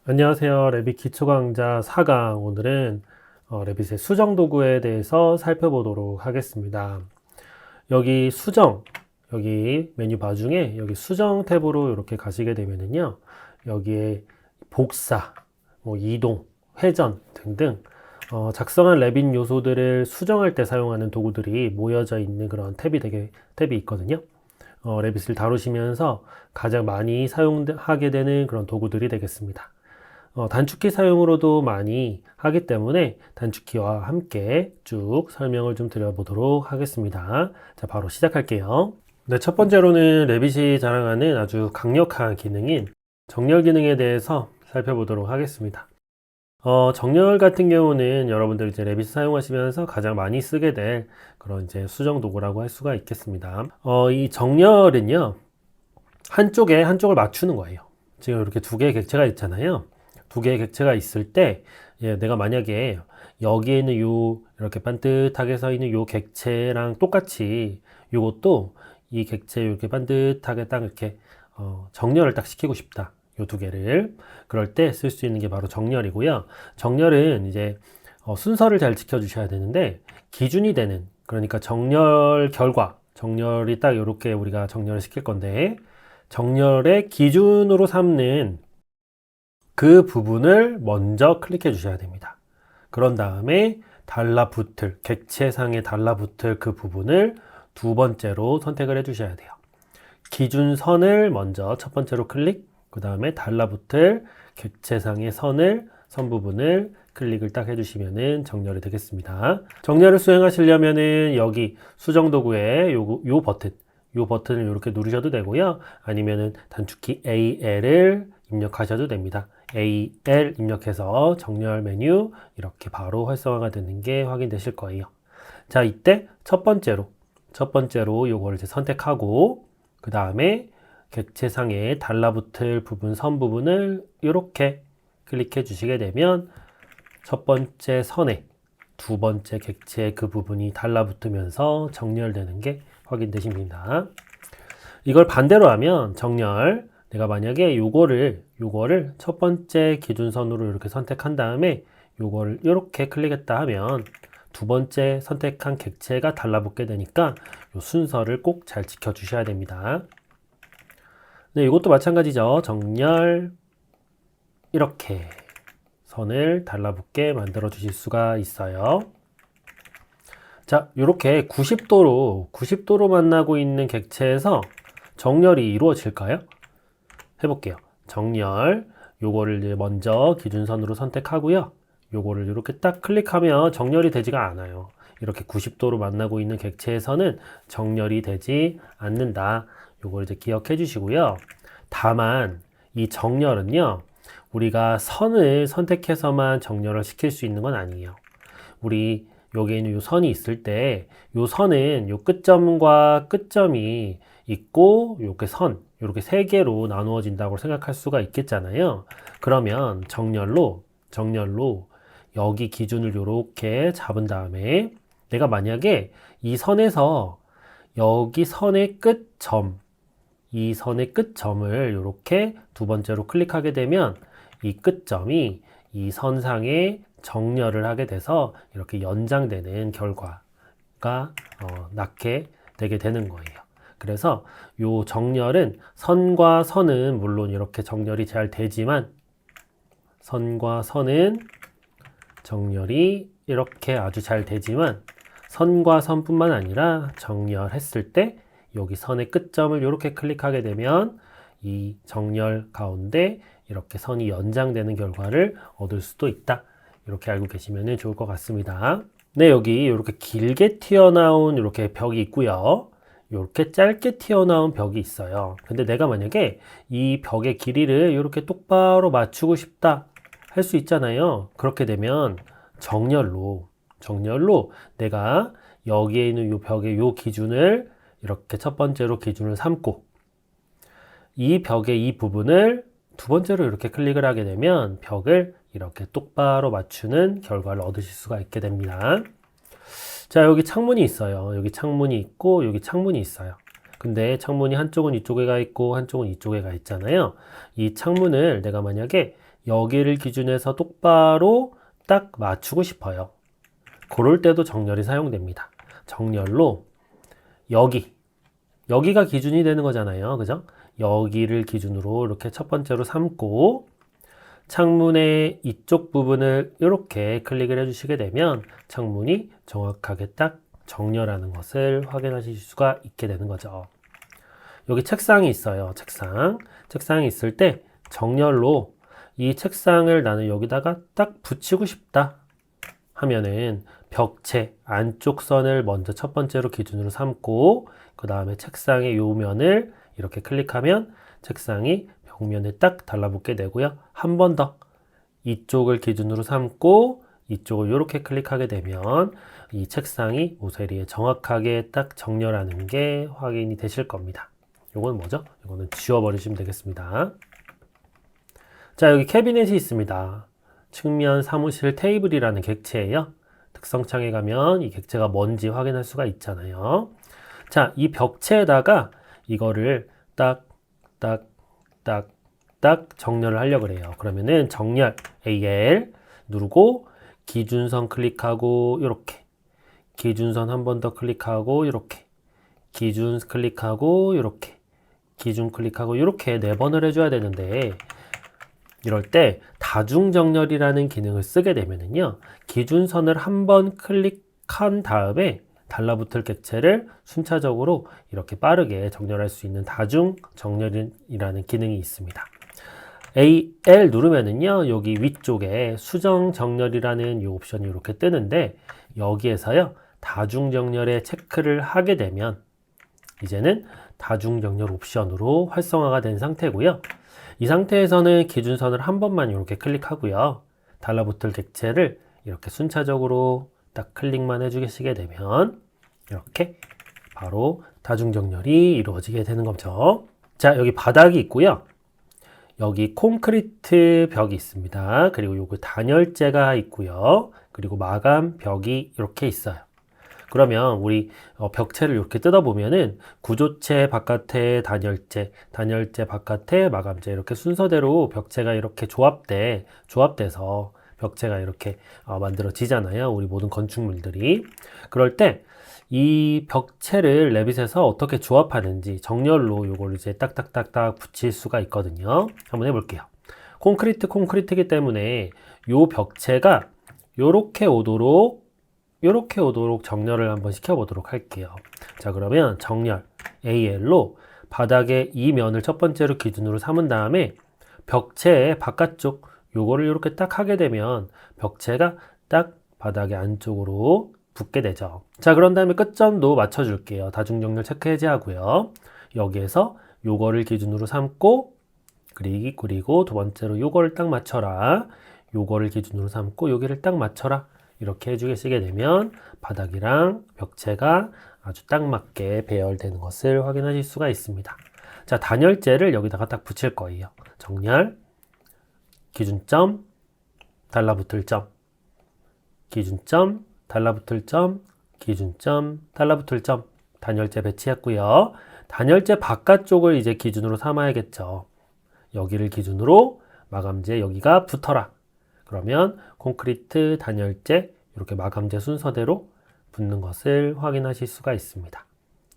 안녕하세요. 레빗 기초강좌 4강. 오늘은 레빗의 수정 도구에 대해서 살펴보도록 하겠습니다. 여기 수정, 여기 메뉴바 중에 여기 수정 탭으로 이렇게 가시게 되면은요. 여기에 복사, 이동, 회전 등등 작성한 레빗 요소들을 수정할 때 사용하는 도구들이 모여져 있는 그런 탭이 있거든요. 레빗을 다루시면서 가장 많이 사용하게 되는 그런 도구들이 되겠습니다. 단축키 사용으로도 많이 하기 때문에 단축키와 함께 쭉 설명을 좀 드려보도록 하겠습니다. 자, 바로 시작할게요. 네, 첫 번째로는 레빗이 자랑하는 아주 강력한 기능인 정렬 기능에 대해서 살펴보도록 하겠습니다. 정렬 같은 경우는 여러분들이 이제 레빗 사용하시면서 가장 많이 쓰게 될 그런 이제 수정 도구라고 할 수가 있겠습니다. 이 정렬은요, 한쪽을 맞추는 거예요. 지금 이렇게 두 개의 객체가 있잖아요. 두 개의 객체가 있을 때 내가 만약에 여기에 있는 이렇게 반듯하게 서 있는 요 객체랑 똑같이 요것도 이 객체 이렇게 반듯하게 딱 이렇게 정렬을 딱 시키고 싶다. 요 두 개를 그럴 때 쓸 수 있는 게 바로 정렬이고요. 정렬은 이제 순서를 잘 지켜 주셔야 되는데 기준이 되는, 그러니까 정렬 결과, 정렬이 딱 이렇게 우리가 정렬을 시킬 건데 정렬의 기준으로 삼는 그 부분을 먼저 클릭해 주셔야 됩니다. 그런 다음에 달라붙을, 객체상에 달라붙을 그 부분을 두 번째로 선택을 해 주셔야 돼요. 기준선을 먼저 첫 번째로 클릭, 그 다음에 달라붙을 객체상의 선 부분을 클릭을 딱 해주시면은 정렬이 되겠습니다. 정렬을 수행하시려면은 여기 수정 도구에 요 버튼을 이렇게 누르셔도 되고요. 아니면은 단축키 AL을 입력하셔도 됩니다. AL 입력해서 정렬 메뉴 이렇게 바로 활성화가 되는 게 확인되실 거예요. 자, 이때 첫 번째로 요거를 이제 선택하고 그 다음에 객체상에 달라붙을 부분, 선 부분을 이렇게 클릭해 주시게 되면 첫 번째 선에 두 번째 객체 그 부분이 달라붙으면서 정렬되는 게 확인되십니다. 이걸 반대로 하면 정렬, 내가 만약에 요거를 첫 번째 기준선으로 이렇게 선택한 다음에 요거를 이렇게 클릭했다 하면 두 번째 선택한 객체가 달라붙게 되니까 요 순서를 꼭 잘 지켜 주셔야 됩니다. 네, 이것도 마찬가지죠. 정렬 이렇게 선을 달라붙게 만들어 주실 수가 있어요. 자, 이렇게 90도로 만나고 있는 객체에서 정렬이 이루어질까요? 해볼게요. 정렬, 요거를 이제 먼저 기준선으로 선택하고요. 요거를 이렇게 딱 클릭하면 정렬이 되지가 않아요. 이렇게 90도로 만나고 있는 객체에서는 정렬이 되지 않는다. 요걸 이제 기억해 주시고요. 다만 이 정렬은요, 우리가 선을 선택해서만 정렬을 시킬 수 있는 건 아니에요. 우리 여기에 있는 요 선이 있을 때 요 선은 요 끝점과 끝점이 있고 요렇게 세 개로 나누어진다고 생각할 수가 있겠잖아요. 그러면 정렬로 여기 기준을 요렇게 잡은 다음에 내가 만약에 이 선에서 여기 선의 끝점, 이 선의 끝점을 이렇게 두 번째로 클릭하게 되면 이 끝점이 이 선상에 정렬을 하게 돼서 이렇게 연장되는 결과가 낳게 되게 되는 거예요. 그래서 요 정렬은 선과 선은 물론 이렇게 정렬이 잘 되지만 선과 선은 정렬이 이렇게 아주 잘 되지만 선과 선뿐만 아니라 정렬했을 때 여기 선의 끝점을 이렇게 클릭하게 되면 이 정렬 가운데 이렇게 선이 연장되는 결과를 얻을 수도 있다. 이렇게 알고 계시면 좋을 것 같습니다. 네, 여기 이렇게 길게 튀어나온 이렇게 벽이 있고요. 이렇게 짧게 튀어나온 벽이 있어요. 근데 내가 만약에 이 벽의 길이를 이렇게 똑바로 맞추고 싶다 할 수 있잖아요. 그렇게 되면 정렬로 내가 여기에 있는 이 벽의 이 기준을 이렇게 첫 번째로 기준을 삼고 이 벽의 이 부분을 두 번째로 이렇게 클릭을 하게 되면 벽을 이렇게 똑바로 맞추는 결과를 얻으실 수가 있게 됩니다. 자, 여기 창문이 있어요. 여기 창문이 있고 여기 창문이 있어요. 근데 창문이 한쪽은 이쪽에 가 있고 한쪽은 이쪽에 가 있잖아요. 이 창문을 내가 만약에 여기를 기준해서 똑바로 딱 맞추고 싶어요. 그럴 때도 정렬이 사용됩니다. 정렬로 여기가 기준이 되는 거잖아요. 그죠? 여기를 기준으로 이렇게 첫 번째로 삼고 창문의 이쪽 부분을 이렇게 클릭을 해주시게 되면 창문이 정확하게 딱 정렬하는 것을 확인하실 수가 있게 되는 거죠. 여기 책상이 있어요. 책상이 있을 때 정렬로 이 책상을 나는 여기다가 딱 붙이고 싶다 하면은 벽체 안쪽 선을 먼저 첫 번째로 기준으로 삼고 그 다음에 책상의 요 면을 이렇게 클릭하면 책상이 벽면에 딱 달라붙게 되고요. 한 번 더 이쪽을 기준으로 삼고 이쪽을 이렇게 클릭하게 되면 이 책상이 오세리에 정확하게 딱 정렬하는 게 확인이 되실 겁니다. 이건 뭐죠? 이거는 지워버리시면 되겠습니다. 자, 여기 캐비넷이 있습니다. 측면 사무실 테이블이라는 객체예요. 특성창에 가면 이 객체가 뭔지 확인할 수가 있잖아요. 자, 이 벽체에다가 이거를 딱 정렬을 하려고 그래요. 그러면은 정렬 AL 누르고 기준선 클릭하고 이렇게 기준선 한 번 더 클릭하고 이렇게 기준 클릭하고 이렇게 기준 클릭하고 이렇게 4번을 해줘야 되는데 이럴 때 다중정렬이라는 기능을 쓰게 되면은요 기준선을 한번 클릭한 다음에 달라붙을 객체를 순차적으로 이렇게 빠르게 정렬할 수 있는 다중정렬이라는 기능이 있습니다. AL 누르면은요 여기 위쪽에 수정정렬이라는 이 옵션이 이렇게 뜨는데 여기에서요 다중정렬에 체크를 하게 되면 이제는 다중정렬 옵션으로 활성화가 된 상태고요. 이 상태에서는 기준선을 한 번만 이렇게 클릭하고요. 달라붙을 객체를 이렇게 순차적으로 딱 클릭만 해주시게 되면 이렇게 바로 다중정렬이 이루어지게 되는 거죠. 자, 여기 바닥이 있고요. 여기 콘크리트 벽이 있습니다. 그리고 요거 단열재가 있고요. 그리고 마감 벽이 이렇게 있어요. 그러면 우리 벽체를 이렇게 뜯어보면은 구조체 바깥에 단열재 바깥에 마감재 이렇게 순서대로 벽체가 이렇게 조합돼서 벽체가 이렇게 만들어지잖아요. 우리 모든 건축물들이. 그럴 때 이 벽체를 레빗에서 어떻게 조합하는지 정렬로 요걸 이제 딱딱딱딱 붙일 수가 있거든요. 한번 해볼게요. 콘크리트이기 때문에 요 벽체가 요렇게 오도록 정렬을 한번 시켜보도록 할게요. 자, 그러면 정렬 AL로 바닥에 이 면을 첫 번째로 기준으로 삼은 다음에 벽체의 바깥쪽 요거를 이렇게 딱 하게 되면 벽체가 딱 바닥의 안쪽으로 붙게 되죠. 자, 그런 다음에 끝점도 맞춰줄게요. 다중정렬 체크 해제하고요. 여기에서 요거를 기준으로 삼고 그리고 두 번째로 요거를 딱 맞춰라. 요거를 기준으로 삼고 여기를 딱 맞춰라. 이렇게 해주시게 되면 바닥이랑 벽체가 아주 딱 맞게 배열되는 것을 확인하실 수가 있습니다. 자, 단열재를 여기다가 딱 붙일 거예요. 정렬, 기준점, 달라붙을 점, 기준점, 달라붙을 점, 기준점, 달라붙을 점, 단열재 배치했고요. 단열재 바깥쪽을 이제 기준으로 삼아야겠죠. 여기를 기준으로 마감재 여기가 붙어라. 그러면 콘크리트, 단열재 이렇게 마감재 순서대로 붙는 것을 확인하실 수가 있습니다.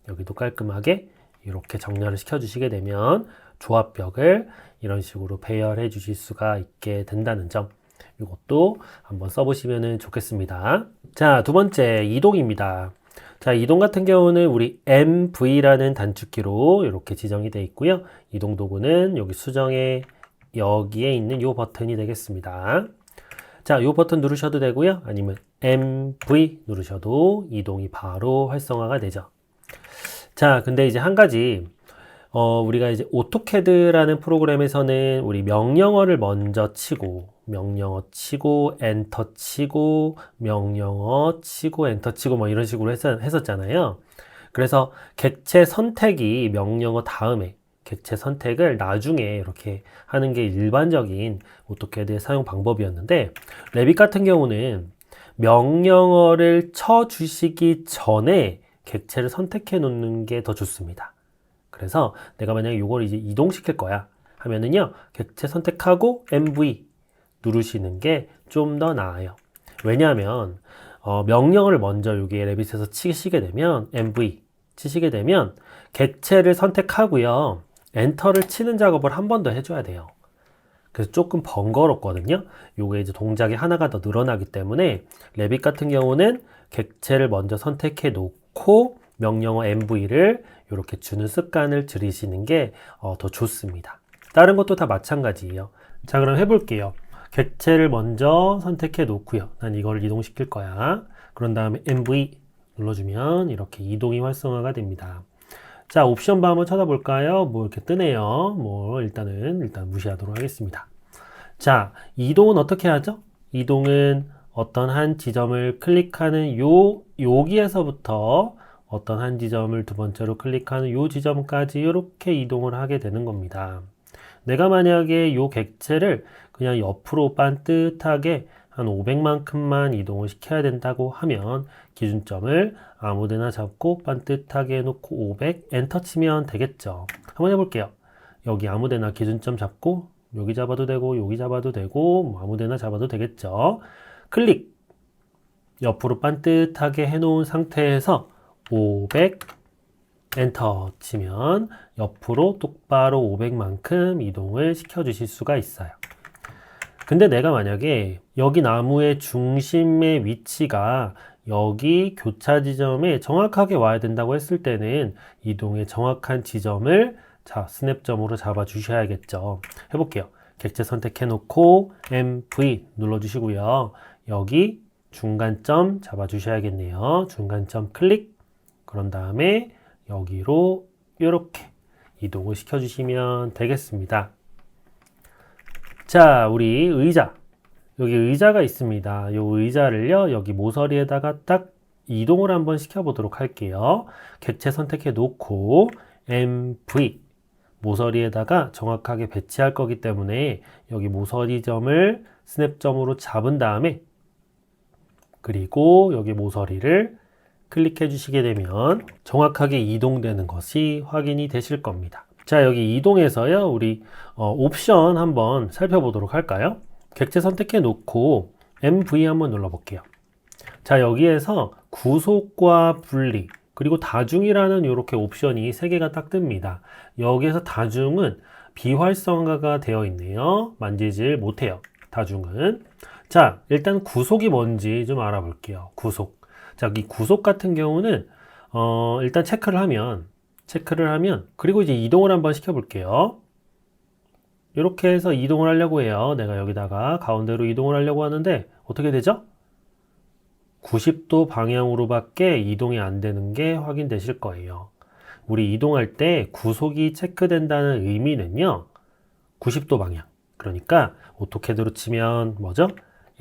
여기도 깔끔하게 이렇게 정렬을 시켜주시게 되면 조합벽을 이런 식으로 배열해 주실 수가 있게 된다는 점 이것도 한번 써보시면 좋겠습니다. 자, 두 번째 이동입니다. 자, 이동 같은 경우는 우리 MV라는 단축키로 이렇게 지정이 되어 있고요. 이동 도구는 여기 수정에 여기에 있는 이 버튼이 되겠습니다. 자, 이 버튼 누르셔도 되고요. 아니면 MV 누르셔도 이동이 바로 활성화가 되죠. 자, 근데 이제 한 가지 우리가 이제 오토캐드라는 프로그램에서는 우리 명령어를 먼저 치고 명령어 치고 엔터 치고 명령어 치고 엔터 치고 뭐 이런 식으로 했었잖아요. 그래서 객체 선택이 명령어 다음에 객체 선택을 나중에 이렇게 하는 게 일반적인 오토캐드의 사용 방법이었는데 레빗 같은 경우는 명령어를 쳐 주시기 전에 객체를 선택해 놓는 게 더 좋습니다. 그래서 내가 만약에 이걸 이제 이동시킬 거야 하면은요 객체 선택하고 MV 누르시는 게 좀 더 나아요. 왜냐하면 명령을 먼저 여기 레빗에서 치시게 되면 MV 치시게 되면 객체를 선택하고요. 엔터를 치는 작업을 한 번 더 해줘야 돼요. 그래서 조금 번거롭거든요. 요게 이제 동작이 하나가 더 늘어나기 때문에 레빗 같은 경우는 객체를 먼저 선택해 놓고 명령어 MV를 이렇게 주는 습관을 들이시는 게 더 좋습니다. 다른 것도 다 마찬가지예요. 자, 그럼 해볼게요. 객체를 먼저 선택해 놓고요. 난 이걸 이동시킬 거야. 그런 다음에 MV 눌러주면 이렇게 이동이 활성화가 됩니다. 자, 옵션 바 한번 찾아볼까요? 뭐 이렇게 뜨네요. 뭐 일단 무시하도록 하겠습니다. 자, 이동은 어떻게 하죠? 이동은 어떤 한 지점을 클릭하는 여기에서부터 어떤 한 지점을 두 번째로 클릭하는 요 지점까지 이렇게 이동을 하게 되는 겁니다. 내가 만약에 요 객체를 그냥 옆으로 반듯하게 한 500만큼만 이동을 시켜야 된다고 하면 기준점을 아무데나 잡고 반듯하게 해놓고 500 엔터 치면 되겠죠. 한번 해볼게요. 여기 아무데나 기준점 잡고 여기 잡아도 되고 여기 잡아도 되고 뭐 아무데나 잡아도 되겠죠. 클릭 옆으로 반듯하게 해놓은 상태에서 500 엔터 치면 옆으로 똑바로 500만큼 이동을 시켜 주실 수가 있어요. 근데 내가 만약에 여기 나무의 중심의 위치가 여기 교차 지점에 정확하게 와야 된다고 했을 때는 이동의 정확한 지점을 스냅점으로 잡아 주셔야겠죠. 해볼게요. 객체 선택해 놓고 MV 눌러 주시고요. 여기 중간점 잡아 주셔야겠네요. 중간점 클릭. 그런 다음에 여기로 이렇게 이동을 시켜 주시면 되겠습니다. 자, 우리 의자. 여기 의자가 있습니다. 이 의자를요, 여기 모서리에다가 딱 이동을 한번 시켜보도록 할게요. 객체 선택해 놓고 MV 모서리에다가 정확하게 배치할 거기 때문에 여기 모서리점을 스냅점으로 잡은 다음에 그리고 여기 모서리를 클릭해 주시게 되면 정확하게 이동되는 것이 확인이 되실 겁니다. 자, 여기 이동해서요, 우리 옵션 한번 살펴보도록 할까요? 객체 선택해 놓고 MV 한번 눌러 볼게요. 자, 여기에서 구속과 분리 그리고 다중이라는 이렇게 옵션이 3개가 딱 뜹니다. 여기에서 다중은 비활성화가 되어 있네요. 만지질 못해요. 다중은. 자, 일단 구속이 뭔지 좀 알아볼게요. 구속. 자, 이 구속 같은 경우는 일단 체크를 하면 그리고 이제 이동을 한번 시켜볼게요. 이렇게 해서 이동을 하려고 해요. 내가 여기다가 가운데로 이동을 하려고 하는데 어떻게 되죠? 90도 방향으로밖에 이동이 안 되는 게 확인되실 거예요. 우리 이동할 때 구속이 체크된다는 의미는요, 90도 방향. 그러니까 오토캐드로 치면 뭐죠?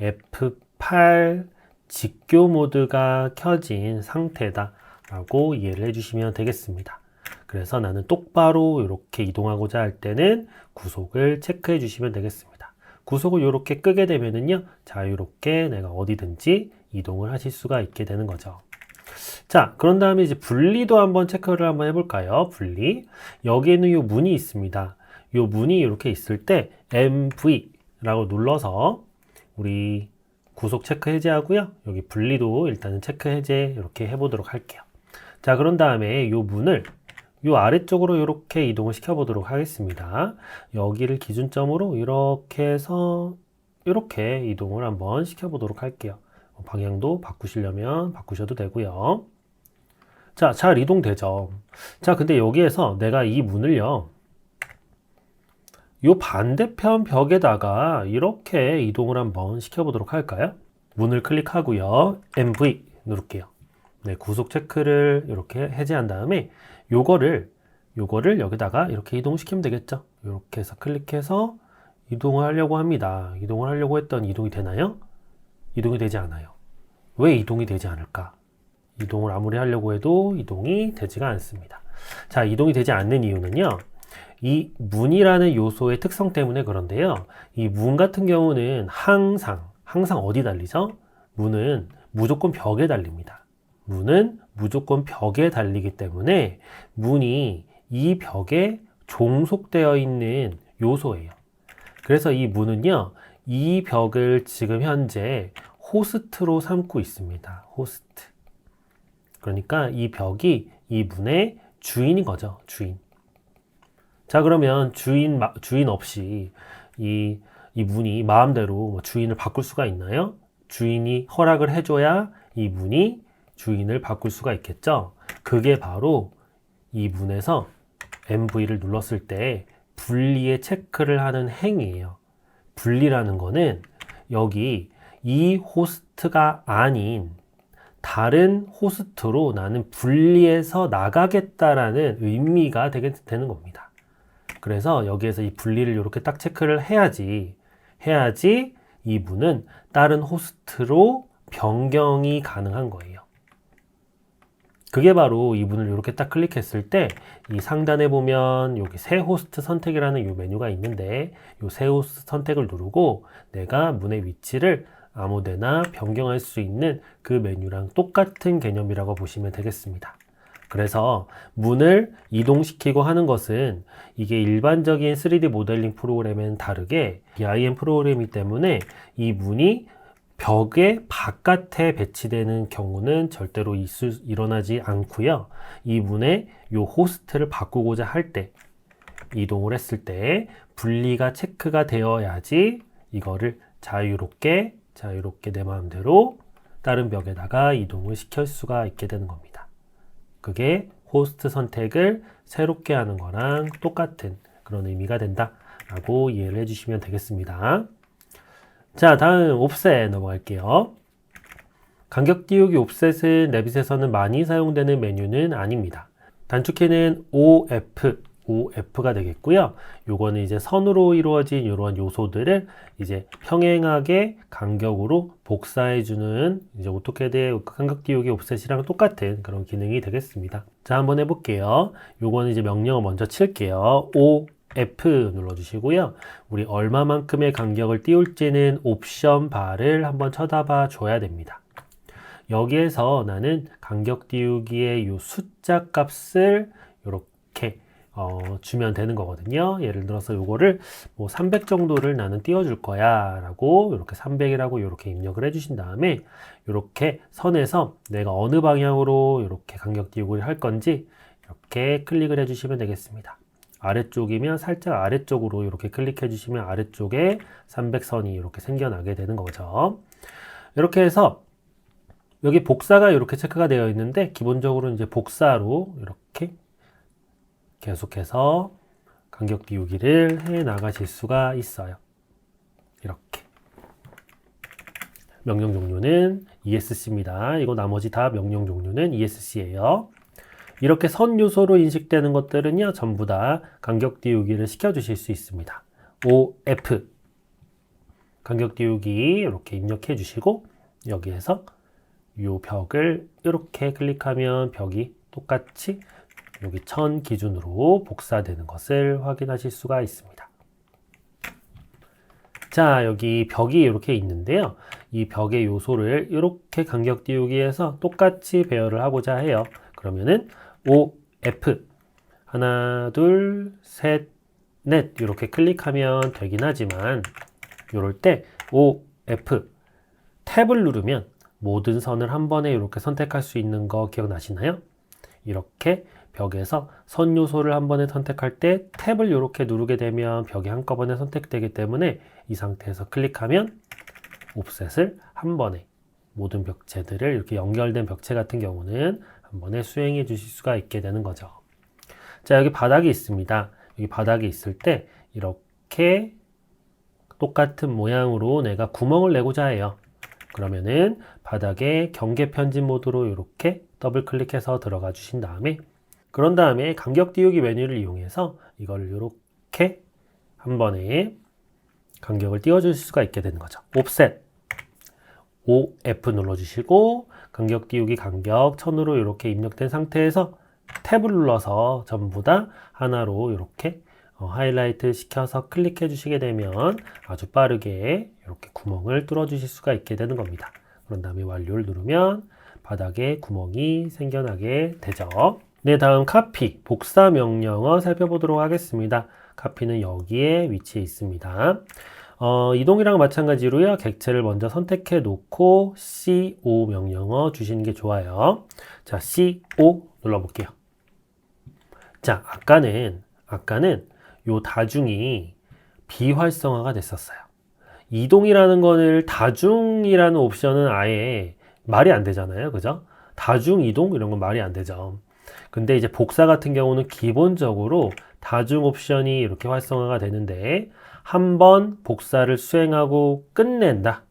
F8 직교 모드가 켜진 상태다 라고 이해를 해주시면 되겠습니다. 그래서 나는 똑바로 이렇게 이동하고자 할 때는 구속을 체크해 주시면 되겠습니다. 구속을 이렇게 끄게 되면은요, 자유롭게 내가 어디든지 이동을 하실 수가 있게 되는 거죠. 자, 그런 다음에 이제 분리도 한번 체크를 한번 해볼까요? 분리. 여기에는 이 문이 있습니다. 이 문이 이렇게 있을 때 MV라고 눌러서 우리 구속 체크 해제하고요. 여기 분리도 일단은 체크 해제 이렇게 해보도록 할게요. 자, 그런 다음에 이 문을 이 아래쪽으로 이렇게 이동을 시켜보도록 하겠습니다. 여기를 기준점으로 이렇게 해서 이렇게 이동을 한번 시켜보도록 할게요. 방향도 바꾸시려면 바꾸셔도 되고요. 자, 잘 이동되죠. 자, 근데 여기에서 내가 이 문을요, 이 반대편 벽에다가 이렇게 이동을 한번 시켜보도록 할까요? 문을 클릭하고요. MV 누를게요. 네, 구속 체크를 이렇게 해제한 다음에 요거를 여기다가 이렇게 이동시키면 되겠죠. 이렇게 해서 클릭해서 이동을 하려고 합니다. 이동을 하려고 했더니 이동이 되나요? 이동이 되지 않아요. 왜 이동이 되지 않을까? 이동을 아무리 하려고 해도 이동이 되지가 않습니다. 자, 이동이 되지 않는 이유는요, 이 문이라는 요소의 특성 때문에 그런데요, 이 문 같은 경우는 항상 어디 달리죠? 문은 무조건 벽에 달립니다. 문은 무조건 벽에 달리기 때문에 문이 이 벽에 종속되어 있는 요소예요. 그래서 이 문은요, 이 벽을 지금 현재 호스트로 삼고 있습니다. 호스트. 그러니까 이 벽이 이 문의 주인인 거죠. 주인. 자, 그러면 주인 없이 이 문이 마음대로 주인을 바꿀 수가 있나요? 주인이 허락을 해줘야 이 문이 주인을 바꿀 수가 있겠죠? 그게 바로 이 문에서 MV를 눌렀을 때 분리의 체크를 하는 행위예요. 분리라는 거는 여기 이 호스트가 아닌 다른 호스트로 나는 분리해서 나가겠다라는 의미가 되는 겁니다. 그래서 여기에서 이 분리를 이렇게 딱 체크를 해야지 이 문은 다른 호스트로 변경이 가능한 거예요. 그게 바로 이 문을 이렇게 딱 클릭했을 때 이 상단에 보면 여기 새 호스트 선택이라는 이 메뉴가 있는데 이 새 호스트 선택을 누르고 내가 문의 위치를 아무데나 변경할 수 있는 그 메뉴랑 똑같은 개념이라고 보시면 되겠습니다. 그래서 문을 이동시키고 하는 것은 이게 일반적인 3D 모델링 프로그램과는 다르게 BIM 프로그램이기 때문에 이 문이 벽의 바깥에 배치되는 경우는 절대로 일어나지 않고요. 이 문의 이 호스트를 바꾸고자 할 때, 이동을 했을 때 분리가 체크가 되어야지 이거를 자유롭게 내 마음대로 다른 벽에다가 이동을 시킬 수가 있게 되는 겁니다. 그게 호스트 선택을 새롭게 하는 거랑 똑같은 그런 의미가 된다라고 이해를 해주시면 되겠습니다. 자, 다음 옵셋 넘어갈게요. 간격 띄우기 옵셋은 레빗에서는 많이 사용되는 메뉴는 아닙니다. 단축키는 OF가 되겠고요. 요거는 이제 선으로 이루어진 이러한 요소들을 이제 평행하게 간격으로 복사해주는 이제 오토캐드의 간격 띄우기 옵셋이랑 똑같은 그런 기능이 되겠습니다. 자, 한번 해볼게요. 요거는 이제 명령을 먼저 칠게요. F 눌러주시고요. 우리 얼마만큼의 간격을 띄울지는 옵션 바를 한번 쳐다봐 줘야 됩니다. 여기에서 나는 간격 띄우기의 이 숫자 값을 이렇게 주면 되는 거거든요. 예를 들어서 요거를 뭐 300 정도를 나는 띄워줄 거야 라고 이렇게 300이라고 이렇게 입력을 해주신 다음에 이렇게 선에서 내가 어느 방향으로 이렇게 간격 띄우기를 할 건지 이렇게 클릭을 해주시면 되겠습니다. 아래쪽이면 살짝 아래쪽으로 이렇게 클릭해 주시면 아래쪽에 300선이 이렇게 생겨나게 되는 거죠. 이렇게 해서 여기 복사가 이렇게 체크가 되어 있는데 기본적으로 이제 복사로 이렇게 계속해서 간격 띄우기를 해 나가실 수가 있어요. 이렇게. 명령 종류는 ESC입니다. 이거 나머지 다 명령 종류는 ESC예요. 이렇게 선 요소로 인식되는 것들은요, 전부 다 간격 띄우기를 시켜주실 수 있습니다. OF 간격 띄우기 이렇게 입력해 주시고 여기에서 이 벽을 이렇게 클릭하면 벽이 똑같이 여기 1000 기준으로 복사되는 것을 확인하실 수가 있습니다. 자, 여기 벽이 이렇게 있는데요. 이 벽의 요소를 이렇게 간격 띄우기해서 똑같이 배열을 하고자 해요. 그러면은 OF 하나, 둘, 셋, 넷 이렇게 클릭하면 되긴 하지만 이럴 때 OF 탭을 누르면 모든 선을 한 번에 이렇게 선택할 수 있는 거 기억나시나요? 이렇게 벽에서 선 요소를 한 번에 선택할 때 탭을 이렇게 누르게 되면 벽이 한꺼번에 선택되기 때문에 이 상태에서 클릭하면 옵셋을 한 번에 모든 벽체들을 이렇게 연결된 벽체 같은 경우는 한 번에 수행해 주실 수가 있게 되는 거죠. 자, 여기 바닥이 있습니다. 여기 바닥이 있을 때 이렇게 똑같은 모양으로 내가 구멍을 내고자 해요. 그러면은 바닥에 경계 편집 모드로 이렇게 더블 클릭해서 들어가 주신 다음에 그런 다음에 간격 띄우기 메뉴를 이용해서 이걸 이렇게 한 번에 간격을 띄워줄 수가 있게 되는 거죠. 옵셋 OF 눌러주시고 간격 띄우기 간격 1000으로 이렇게 입력된 상태에서 탭을 눌러서 전부 다 하나로 이렇게 하이라이트 시켜서 클릭해 주시게 되면 아주 빠르게 이렇게 구멍을 뚫어 주실 수가 있게 되는 겁니다. 그런 다음에 완료를 누르면 바닥에 구멍이 생겨나게 되죠. 네, 다음 카피, 복사 명령어 살펴보도록 하겠습니다. 카피는 여기에 위치해 있습니다. 이동이랑 마찬가지로요. 객체를 먼저 선택해 놓고 CO 명령어 주시는 게 좋아요. 자, CO 눌러볼게요. 자, 아까는 요 다중이 비활성화가 됐었어요. 이동이라는 거를 다중이라는 옵션은 아예 말이 안 되잖아요. 그죠? 다중, 이동 이런 건 말이 안 되죠. 근데 이제 복사 같은 경우는 기본적으로 다중 옵션이 이렇게 활성화가 되는데 한번 복사를 수행하고 끝낸다.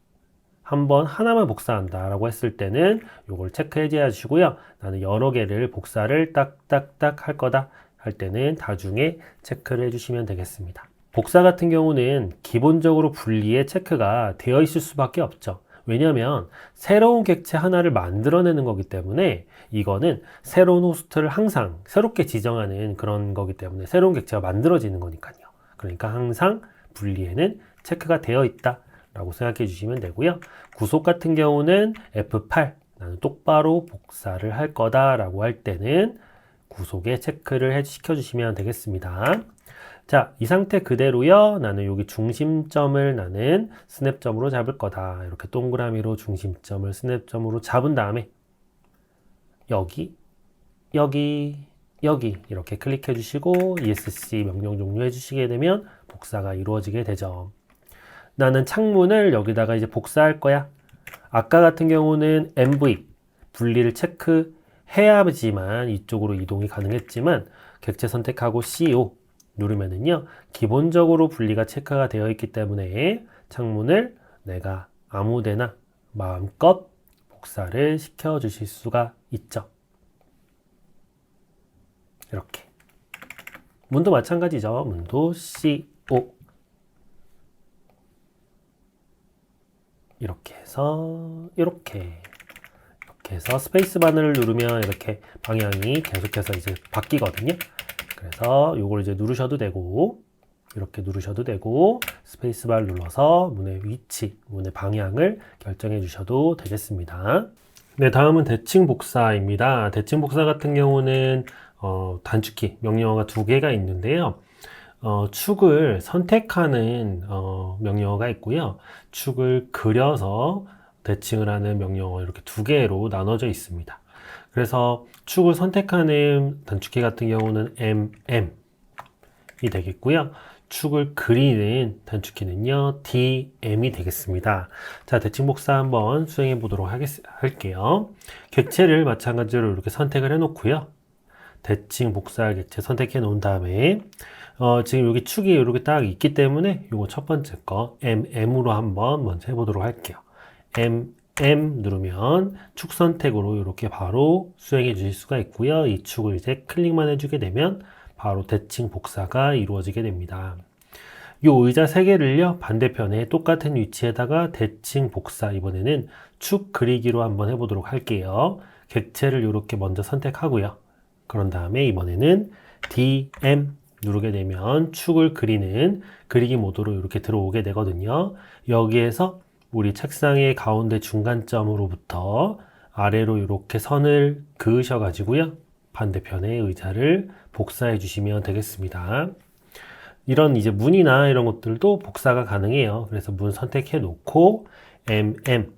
한번 하나만 복사한다 라고 했을 때는 이걸 체크해 주시고요. 나는 여러 개를 복사를 딱딱딱 할 거다 할 때는 다중에 체크를 해주시면 되겠습니다. 복사 같은 경우는 기본적으로 분리에 체크가 되어 있을 수밖에 없죠. 왜냐하면 새로운 객체 하나를 만들어내는 거기 때문에 이거는 새로운 호스트를 항상 새롭게 지정하는 그런 거기 때문에 새로운 객체가 만들어지는 거니까요. 그러니까 항상 분리에는 체크가 되어 있다 라고 생각해 주시면 되고요. 구속 같은 경우는 F8 나는 똑바로 복사를 할 거다 라고 할 때는 구속에 체크를 시켜 주시면 되겠습니다. 자, 이 상태 그대로요. 나는 여기 중심점을 나는 스냅점으로 잡을 거다. 이렇게 동그라미로 중심점을 스냅점으로 잡은 다음에 여기 이렇게 클릭해 주시고 ESC 명령 종료해 주시게 되면 복사가 이루어지게 되죠. 나는 창문을 여기다가 이제 복사할 거야. 아까 같은 경우는 MV 분리를 체크해야지만 이쪽으로 이동이 가능했지만 객체 선택하고 CO 누르면은요 기본적으로 분리가 체크가 되어 있기 때문에 창문을 내가 아무데나 마음껏 복사를 시켜 주실 수가 있죠. 이렇게 문도 마찬가지죠. 문도 CO 이렇게 해서 스페이스바를 누르면 이렇게 방향이 계속해서 이제 바뀌거든요. 그래서 요걸 이제 누르셔도 되고 이렇게 누르셔도 되고 스페이스바를 눌러서 문의 위치, 문의 방향을 결정해 주셔도 되겠습니다. 네, 다음은 대칭 복사입니다. 대칭 복사 같은 경우는 단축키 명령어가 두 개가 있는데요. 축을 선택하는 명령어가 있고요. 축을 그려서 대칭을 하는 명령어 이렇게 두 개로 나눠져 있습니다. 그래서 축을 선택하는 단축키 같은 경우는 MM이 되겠고요. 축을 그리는 단축키는요, DM이 되겠습니다. 자, 대칭 복사 한번 수행해 보도록 할게요. 객체를 마찬가지로 이렇게 선택을 해 놓고요. 대칭 복사 객체 선택해 놓은 다음에 지금 여기 축이 이렇게 딱 있기 때문에 요거 첫 번째 거 MM으로 한번 먼저 해보도록 할게요. MM 누르면 축 선택으로 이렇게 바로 수행해 주실 수가 있고요. 이 축을 이제 클릭만 해주게 되면 바로 대칭 복사가 이루어지게 됩니다. 이 의자 3개를요 반대편에 똑같은 위치에다가 대칭 복사 이번에는 축 그리기로 한번 해보도록 할게요. 객체를 이렇게 먼저 선택하고요. 그런 다음에 이번에는 DM 누르게 되면 축을 그리는 그리기 모드로 이렇게 들어오게 되거든요. 여기에서 우리 책상의 가운데 중간점으로부터 아래로 이렇게 선을 그으셔 가지고요. 반대편의 의자를 복사해 주시면 되겠습니다. 이런 이제 문이나 이런 것들도 복사가 가능해요. 그래서 문 선택해 놓고 MM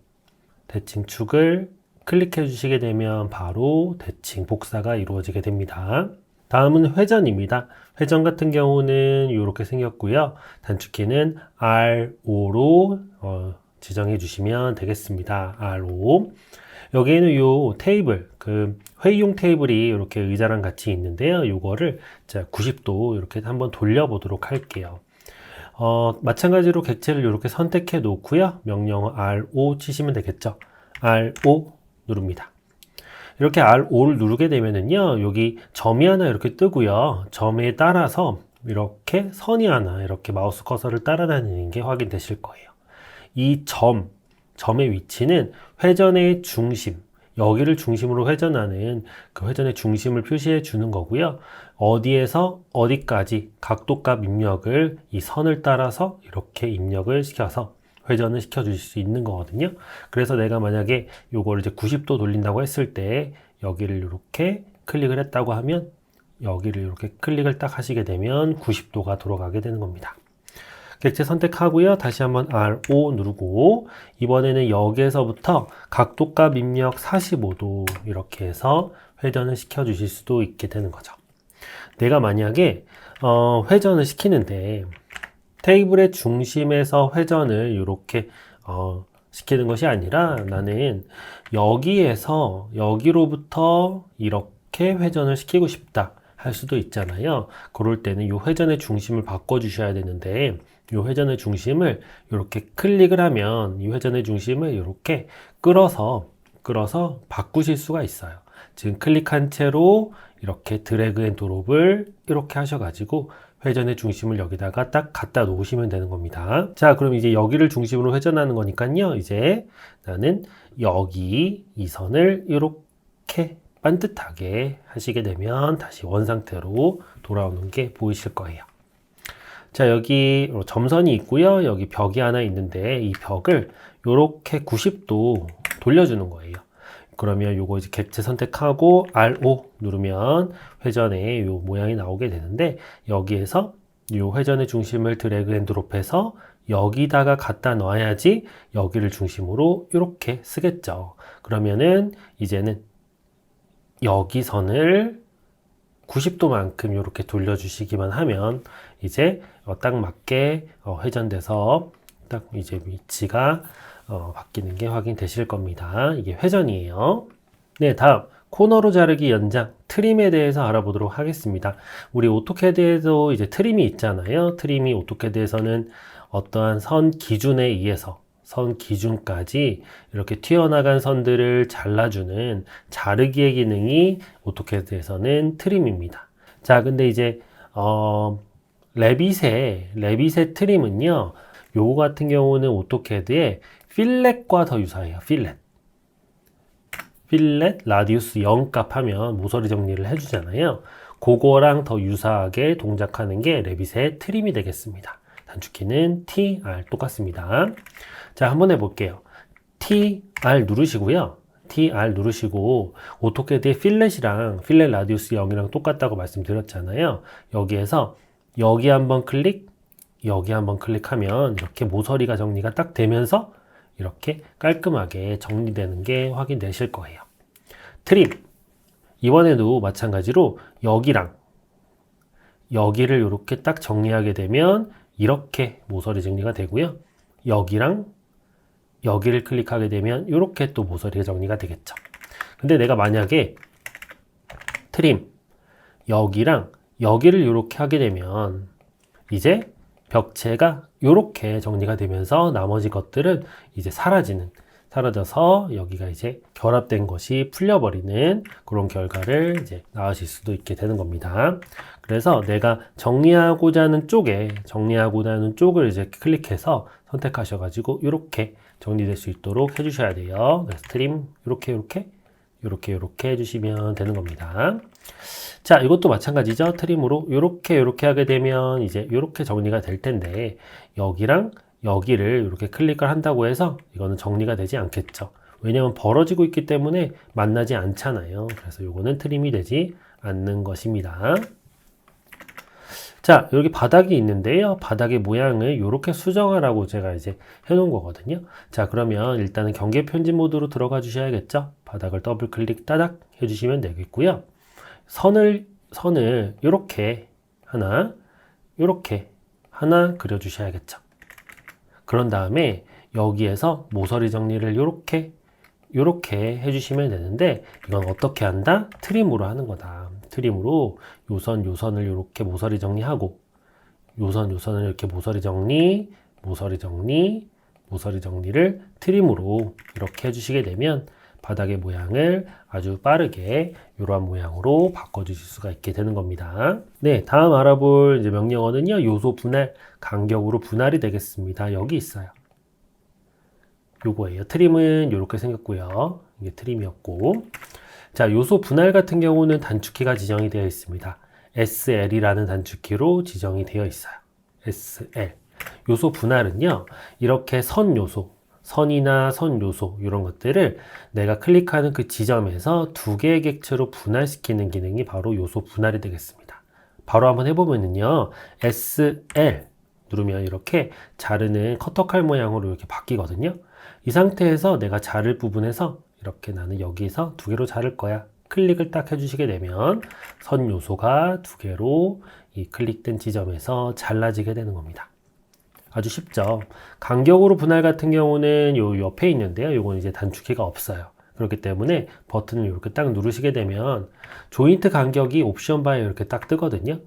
대칭 축을 클릭해 주시게 되면 바로 대칭 복사가 이루어지게 됩니다. 다음은 회전입니다. 회전 같은 경우는 이렇게 생겼고요. 단축키는 R5로 지정해 주시면 되겠습니다. R5. 여기에는 요 테이블, 그 회의용 테이블이 이렇게 의자랑 같이 있는데요. 요거를 자 90도 이렇게 한번 돌려보도록 할게요. 마찬가지로 객체를 이렇게 선택해 놓고요. 명령어 R5 치시면 되겠죠. R5 누릅니다. 이렇게 R5를 누르게 되면은요, 여기 점이 하나 이렇게 뜨고요. 점에 따라서 이렇게 선이 하나 이렇게 마우스 커서를 따라다니는 게 확인되실 거예요. 이 점의 위치는 회전의 중심, 여기를 중심으로 회전하는 그 회전의 중심을 표시해 주는 거고요. 어디에서 어디까지 각도값 입력을 이 선을 따라서 이렇게 입력을 시켜서 회전을 시켜 주실 수 있는 거거든요. 그래서 내가 만약에 요거를 이제 90도 돌린다고 했을 때 여기를 이렇게 클릭을 했다고 하면 여기를 이렇게 클릭을 딱 하시게 되면 90도가 돌아가게 되는 겁니다. 객체 선택하고요. 다시 한번 R5 누르고 이번에는 여기에서부터 각도값 입력 45도 이렇게 해서 회전을 시켜 주실 수도 있게 되는 거죠. 내가 만약에 회전을 시키는데 테이블의 중심에서 회전을 이렇게 시키는 것이 아니라 나는 여기에서 여기로부터 이렇게 회전을 시키고 싶다 할 수도 있잖아요. 그럴 때는 이 회전의 중심을 바꿔 주셔야 되는데 이 회전의 중심을 이렇게 클릭을 하면 이 회전의 중심을 이렇게 끌어서 바꾸실 수가 있어요. 지금 클릭한 채로 이렇게 드래그 앤 드롭을 이렇게 하셔가지고 회전의 중심을 여기다가 딱 갖다 놓으시면 되는 겁니다. 자, 그럼 이제 여기를 중심으로 회전하는 거니까요. 이제 나는 여기 이 선을 이렇게 반듯하게 하시게 되면 다시 원상태로 돌아오는 게 보이실 거예요. 자, 여기 점선이 있고요. 여기 벽이 하나 있는데 이 벽을 이렇게 90도 돌려주는 거예요. 그러면 요거 이제 객체 선택하고 R5 누르면 회전의 요 모양이 나오게 되는데 여기에서 요 회전의 중심을 드래그 앤 드롭해서 여기다가 갖다 놔야지 여기를 중심으로 이렇게 쓰겠죠. 그러면은 이제는 여기 선을 90도만큼 이렇게 돌려주시기만 하면 이제 딱 맞게 회전돼서 딱 이제 위치가 바뀌는 게 확인되실 겁니다. 이게 회전이에요. 네, 다음 코너로 자르기 연장 트림에 대해서 알아보도록 하겠습니다. 우리 오토캐드에도 이제 트림이 있잖아요. 트림이 오토캐드에서는 어떠한 선 기준에 의해서 선 기준까지 이렇게 튀어나간 선들을 잘라주는 자르기의 기능이 오토캐드에서는 트림입니다. 자, 근데 이제 레빗의 트림은요, 요거 같은 경우는 오토캐드에 필렛과 더 유사해요. 필렛 라디우스 0값 하면 모서리 정리를 해주잖아요. 그거랑 더 유사하게 동작하는 게 레빗의 트림이 되겠습니다. 단축키는 TR 똑같습니다. 자, 한번 해볼게요. TR 누르시고요. TR 누르시고 오토캐드의 필렛이랑 필렛 라디우스 0이랑 똑같다고 말씀드렸잖아요. 여기에서 여기 한번 클릭, 여기 한번 클릭하면 이렇게 모서리가 정리가 딱 되면서 이렇게 깔끔하게 정리되는 게 확인되실 거예요. 트림. 이번에도 마찬가지로 여기랑 여기를 이렇게 딱 정리하게 되면 이렇게 모서리 정리가 되고요. 여기랑 여기를 클릭하게 되면 이렇게 또 모서리가 정리가 되겠죠. 근데 내가 만약에 트림 여기랑 여기를 이렇게 하게 되면 이제 벽체가 이렇게 정리가 되면서 나머지 것들은 이제 사라져서 여기가 이제 결합된 것이 풀려버리는 그런 결과를 이제 나으실 수도 있게 되는 겁니다. 그래서 내가 정리하고자 하는 쪽을 이제 클릭해서 선택하셔가지고 이렇게 정리될 수 있도록 해주셔야 돼요. 그래서 트림 이렇게 해주시면 되는 겁니다. 자, 이것도 마찬가지죠. 트림으로 이렇게 하게 되면 이제 이렇게 정리가 될 텐데 여기랑 여기를 이렇게 클릭을 한다고 해서 이거는 정리가 되지 않겠죠. 왜냐면 벌어지고 있기 때문에 만나지 않잖아요. 그래서 이거는 트림이 되지 않는 것입니다. 자, 여기 바닥이 있는데요. 바닥의 모양을 이렇게 수정하라고 제가 이제 해놓은 거거든요. 자, 그러면 일단은 경계 편집 모드로 들어가 주셔야겠죠. 바닥을 더블 클릭 따닥 해주시면 되겠고요. 선을 이렇게 하나 그려주셔야겠죠. 그런 다음에 여기에서 모서리 정리를 이렇게 해주시면 되는데 이건 어떻게 한다? 트림으로 하는 거다. 트림으로 요선을 이렇게 모서리 정리하고 요선을 이렇게 모서리 정리를 트림으로 이렇게 해주시게 되면 바닥의 모양을 아주 빠르게 이러한 모양으로 바꿔주실 수가 있게 되는 겁니다. 네, 다음 알아볼 이제 명령어는요, 요소 분할, 간격으로 분할이 되겠습니다. 여기 있어요. 요거예요. 트림은 이렇게 생겼고요. 이게 트림이었고. 자, 요소 분할 같은 경우는 단축키가 지정이 되어 있습니다. SL이라는 단축키로 지정이 되어 있어요. SL. 요소 분할은요, 이렇게 선이나 선 요소 이런 것들을 내가 클릭하는 그 지점에서 두 개의 객체로 분할시키는 기능이 바로 요소 분할이 되겠습니다. 바로 한번 해보면요, SL 누르면 이렇게 자르는 커터칼 모양으로 이렇게 바뀌거든요. 이 상태에서 내가 자를 부분에서 이렇게 나는 여기서 두 개로 자를 거야. 클릭을 딱 해주시게 되면 선 요소가 두 개로 이 클릭된 지점에서 잘라지게 되는 겁니다. 아주 쉽죠. 간격으로 분할 같은 경우는 요 옆에 있는데요. 요건 이제 단축키가 없어요. 그렇기 때문에 버튼을 이렇게 딱 누르시게 되면 조인트 간격이 옵션 바에 이렇게 딱 뜨거든요.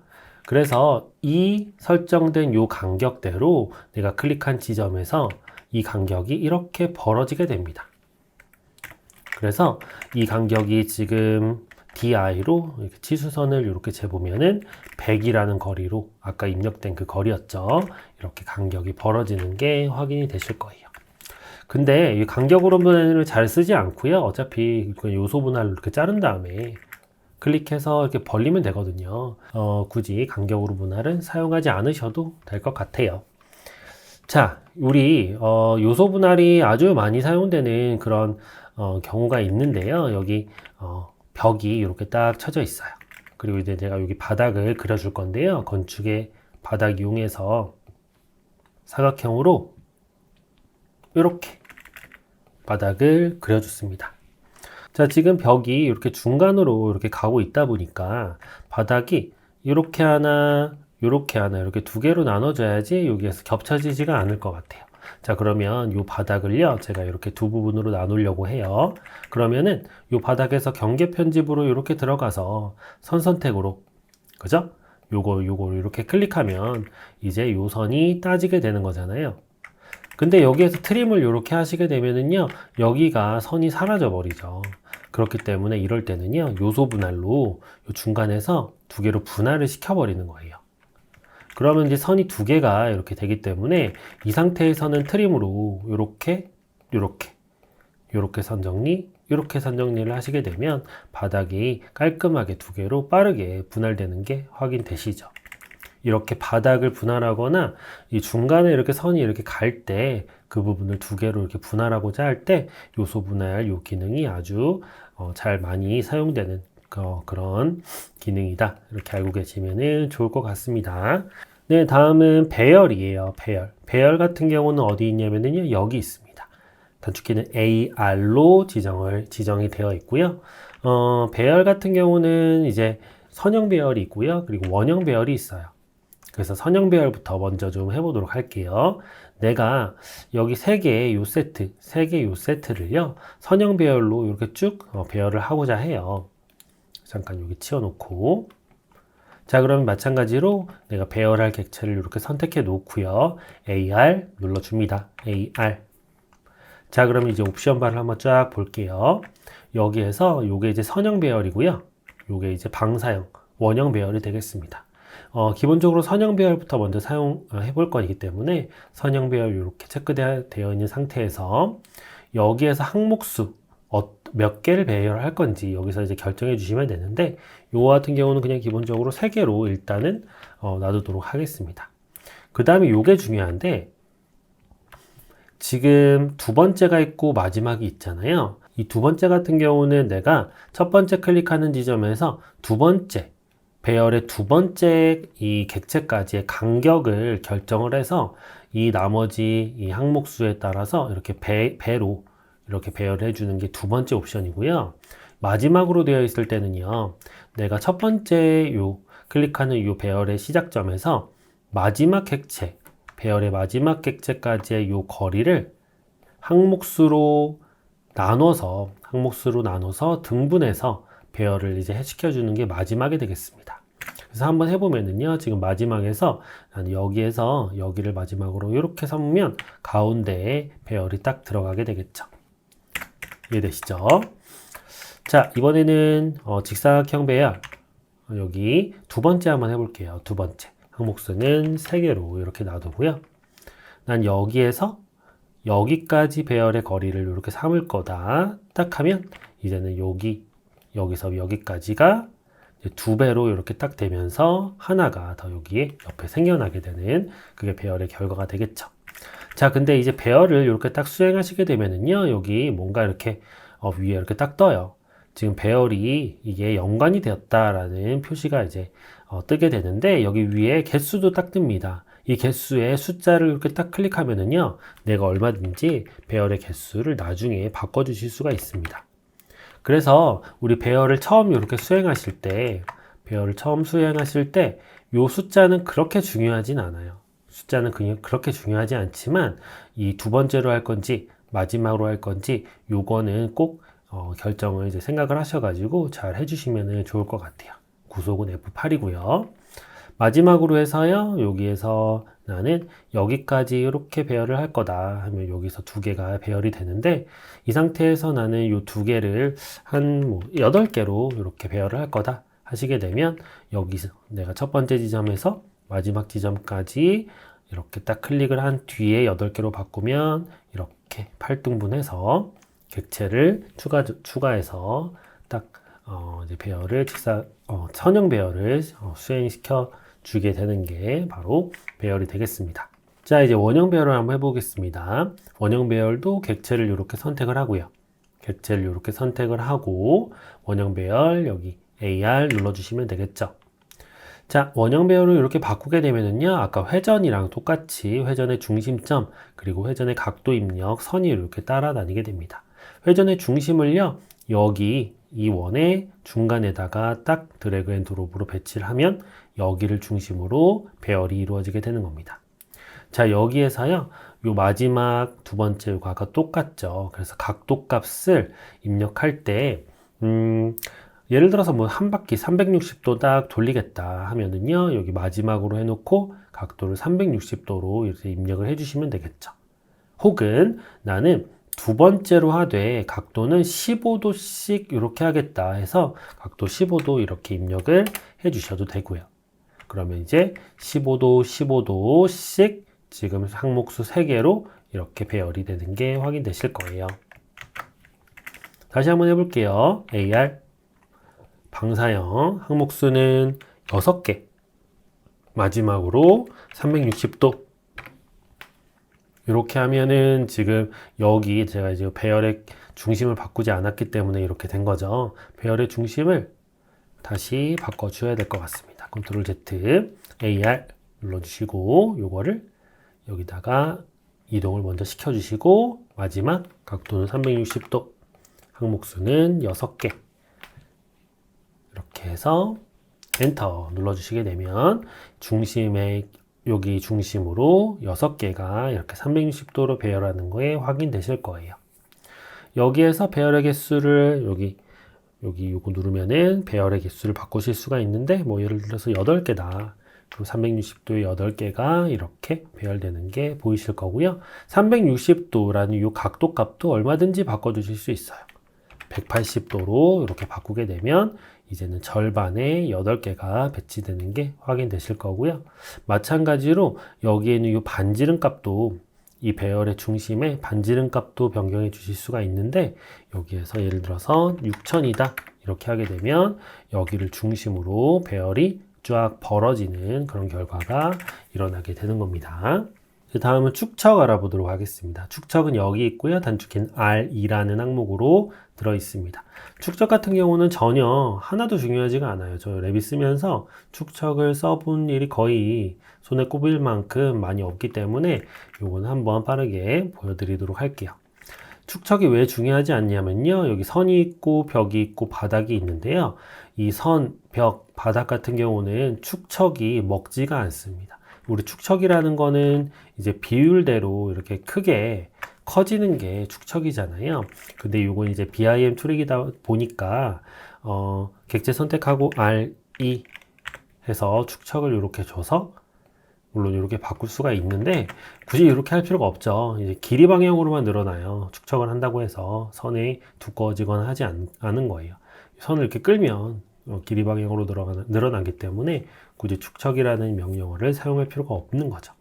그래서 이 설정된 요 간격대로 내가 클릭한 지점에서 이 간격이 이렇게 벌어지게 됩니다. 그래서 이 간격이 지금 DI로 이렇게 치수선을 이렇게 재보면은 100이라는 거리로 아까 입력된 그 거리였죠. 이렇게 간격이 벌어지는 게 확인이 되실 거예요. 근데 이 간격으로 분할을 잘 쓰지 않고요. 어차피 요소 분할을 이렇게 자른 다음에 클릭해서 이렇게 벌리면 되거든요. 굳이 간격으로 분할은 사용하지 않으셔도 될 것 같아요. 자, 우리 요소 분할이 아주 많이 사용되는 그런 경우가 있는데요. 여기 벽이 이렇게 딱 쳐져 있어요. 그리고 이제 제가 여기 바닥을 그려줄 건데요. 건축의 바닥 이용해서 사각형으로 이렇게 바닥을 그려줬습니다. 자, 지금 벽이 이렇게 중간으로 이렇게 가고 있다 보니까 바닥이 이렇게 하나, 이렇게 두 개로 나눠져야지 여기에서 겹쳐지지가 않을 것 같아요. 자, 그러면 이 바닥을요, 제가 이렇게 두 부분으로 나누려고 해요. 그러면은 이 바닥에서 경계 편집으로 이렇게 들어가서 선 선택으로, 그죠? 요걸 이렇게 클릭하면 이제 요 선이 따지게 되는 거잖아요. 근데 여기에서 트림을 이렇게 하시게 되면은요, 여기가 선이 사라져 버리죠. 그렇기 때문에 이럴 때는요, 요소 분할로 요 중간에서 두 개로 분할을 시켜버리는 거예요. 그러면 이제 선이 두 개가 이렇게 되기 때문에 이 상태에서는 트림으로 이렇게 선 정리, 이렇게 선 정리를 하시게 되면 바닥이 깔끔하게 두 개로 빠르게 분할되는 게 확인되시죠. 이렇게 바닥을 분할하거나 이 중간에 이렇게 선이 이렇게 갈 때 그 부분을 두 개로 이렇게 분할하고자 할 때 요소 분할 요 기능이 아주 잘 많이 사용되는 그런 기능이다. 이렇게 알고 계시면 좋을 것 같습니다. 네, 다음은 배열이에요. 배열 같은 경우는 어디 있냐면요, 여기 있습니다. 단축키는 AR로 지정이 되어 있고요. 배열 같은 경우는 이제 선형 배열이 있고요. 그리고 원형 배열이 있어요. 그래서 선형 배열부터 먼저 좀 해보도록 할게요. 내가 여기 세 개의 요 세트를요, 선형 배열로 이렇게 쭉 배열을 하고자 해요. 잠깐 여기 치워놓고. 자, 그러면 마찬가지로 내가 배열할 객체를 이렇게 선택해 놓고요. AR 눌러줍니다. AR. 자, 그러면 이제 옵션 바를 한번 쫙 볼게요. 여기에서 요게 이제 선형 배열이고요. 요게 이제 방사형, 원형 배열이 되겠습니다. 기본적으로 선형 배열부터 먼저 사용해 볼 거이기 때문에 선형 배열 이렇게 체크되어 있는 상태에서 여기에서 항목수 몇 개를 배열할 건지 여기서 이제 결정해 주시면 되는데, 요거 같은 경우는 그냥 기본적으로 3개로 일단은 놔두도록 하겠습니다. 그 다음에 요게 중요한데, 지금 두 번째가 있고 마지막이 있잖아요. 이 두 번째 같은 경우는 내가 첫 번째 클릭하는 지점에서 두 번째 배열의 두 번째 이 객체까지의 간격을 결정을 해서 이 나머지 이 항목수에 따라서 이렇게 배로 이렇게 배열을 해주는 게 두 번째 옵션이고요. 마지막으로 되어 있을 때는요, 내가 첫 번째 클릭하는 요 배열의 시작점에서 마지막 객체, 배열의 마지막 객체까지의 요 거리를 항목수로 나눠서 등분해서 배열을 이제 시켜주는 게 마지막이 되겠습니다. 그래서 한번 해보면은요, 지금 마지막에서 여기에서 여기를 마지막으로 이렇게 삼으면 가운데에 배열이 딱 들어가게 되겠죠. 이해되시죠? 자, 이번에는 직사각형 배열, 여기 두 번째 한번 해볼게요. 두 번째 항목수는 3개로 이렇게 놔두고요. 난 여기에서 여기까지 배열의 거리를 이렇게 삼을 거다 딱 하면, 이제는 여기서 여기까지가 2배로 이렇게 딱 되면서 하나가 더 여기에 옆에 생겨나게 되는, 그게 배열의 결과가 되겠죠. 자, 근데 이제 배열을 이렇게 딱 수행하시게 되면은요, 여기 뭔가 이렇게 위에 이렇게 딱 떠요. 지금 배열이 이게 연관이 되었다라는 표시가 이제 뜨게 되는데, 여기 위에 개수도 딱 뜹니다. 이 개수에 숫자를 이렇게 딱 클릭하면은요, 내가 얼마든지 배열의 개수를 나중에 바꿔주실 수가 있습니다. 그래서 우리 배열을 처음 이렇게 수행하실 때, 요 숫자는 그렇게 중요하진 않아요. 숫자는 그냥 그렇게 중요하지 않지만, 이 두 번째로 할 건지, 마지막으로 할 건지, 요거는 꼭 결정을 이제 생각을 하셔가지고 잘 해주시면 좋을 것 같아요. 구속은 F8이고요. 마지막으로 해서요, 여기에서 나는 여기까지 이렇게 배열을 할 거다 하면 여기서 두 개가 배열이 되는데, 이 상태에서 나는 요 두 개를 한 8개로 이렇게 배열을 할 거다 하시게 되면, 여기서 내가 첫 번째 지점에서 마지막 지점까지 이렇게 딱 클릭을 한 뒤에 8개로 바꾸면 이렇게 8등분해서 객체를 추가해서 딱 이제 배열을 선형 배열을 수행시켜 주게 되는 게 바로 배열이 되겠습니다. 자, 이제 원형 배열을 한번 해보겠습니다. 원형 배열도 객체를 이렇게 선택을 하고요. 객체를 이렇게 선택을 하고 원형 배열 여기 AR 눌러주시면 되겠죠. 자, 원형 배열을 이렇게 바꾸게 되면은요, 아까 회전이랑 똑같이 회전의 중심점 그리고 회전의 각도 입력 선이 이렇게 따라다니게 됩니다. 회전의 중심을요, 여기 이 원의 중간에다가 딱 드래그 앤 드롭으로 배치를 하면 여기를 중심으로 배열이 이루어지게 되는 겁니다. 자, 여기에서요, 요 마지막 두 번째 요거가 똑같죠. 그래서 각도 값을 입력할 때, 예를 들어서 뭐 한 바퀴 360도 딱 돌리겠다 하면은요, 여기 마지막으로 해놓고 각도를 360도로 이렇게 입력을 해주시면 되겠죠. 혹은 나는 두 번째로 하되 각도는 15도씩 이렇게 하겠다 해서 각도 15도 이렇게 입력을 해 주셔도 되고요. 그러면 이제 15도, 15도씩 지금 항목수 3개로 이렇게 배열이 되는 게 확인되실 거예요. 다시 한번 해볼게요. AR 방사형 항목수는 6개, 마지막으로 360도 이렇게 하면은 지금 여기 제가 이제 배열의 중심을 바꾸지 않았기 때문에 이렇게 된 거죠. 배열의 중심을 다시 바꿔줘야 될 것 같습니다. Ctrl Z, AR 눌러주시고 요거를 여기다가 이동을 먼저 시켜주시고 마지막 각도는 360도, 항목수는 6개 이렇게 해서 엔터 눌러주시게 되면 중심의 여기 중심으로 6개가 이렇게 360도로 배열하는 거에 확인되실 거예요. 여기에서 배열의 개수를 요거 누르면은 배열의 개수를 바꾸실 수가 있는데, 뭐 예를 들어서 8개다. 그럼 360도에 8개가 이렇게 배열되는 게 보이실 거고요. 360도라는 이 각도 값도 얼마든지 바꿔주실 수 있어요. 180도로 이렇게 바꾸게 되면 이제는 절반에 8개가 배치되는 게 확인되실 거고요. 마찬가지로 여기에는 이 반지름 값도 이 배열의 중심에 반지름 값도 변경해 주실 수가 있는데, 여기에서 예를 들어서 6000이다 이렇게 하게 되면 여기를 중심으로 배열이 쫙 벌어지는 그런 결과가 일어나게 되는 겁니다. 다음은 축척 알아보도록 하겠습니다. 축척은 여기 있고요. 단축키는 R2라는 항목으로 들어 있습니다. 축척 같은 경우는 전혀 하나도 중요하지가 않아요. 저 랩이 쓰면서 축척을 써본 일이 거의 손에 꼽을 만큼 많이 없기 때문에 요거는 한번 빠르게 보여드리도록 할게요. 축척이 왜 중요하지 않냐면요, 여기 선이 있고 벽이 있고 바닥이 있는데요, 이 선, 벽, 바닥 같은 경우는 축척이 먹지가 않습니다. 우리 축척이라는 거는 이제 비율대로 이렇게 크게 커지는 게 축척이잖아요. 근데 이건 이제 BIM 툴이다 보니까 객체 선택하고 R2 해서 축척을 이렇게 줘서 물론 이렇게 바꿀 수가 있는데, 굳이 이렇게 할 필요가 없죠. 이제 길이 방향으로만 늘어나요. 축척을 한다고 해서 선이 두꺼워지거나 하지 않은 거예요. 선을 이렇게 끌면 길이 방향으로 늘어나기 때문에 굳이 축척이라는 명령어를 사용할 필요가 없는 거죠.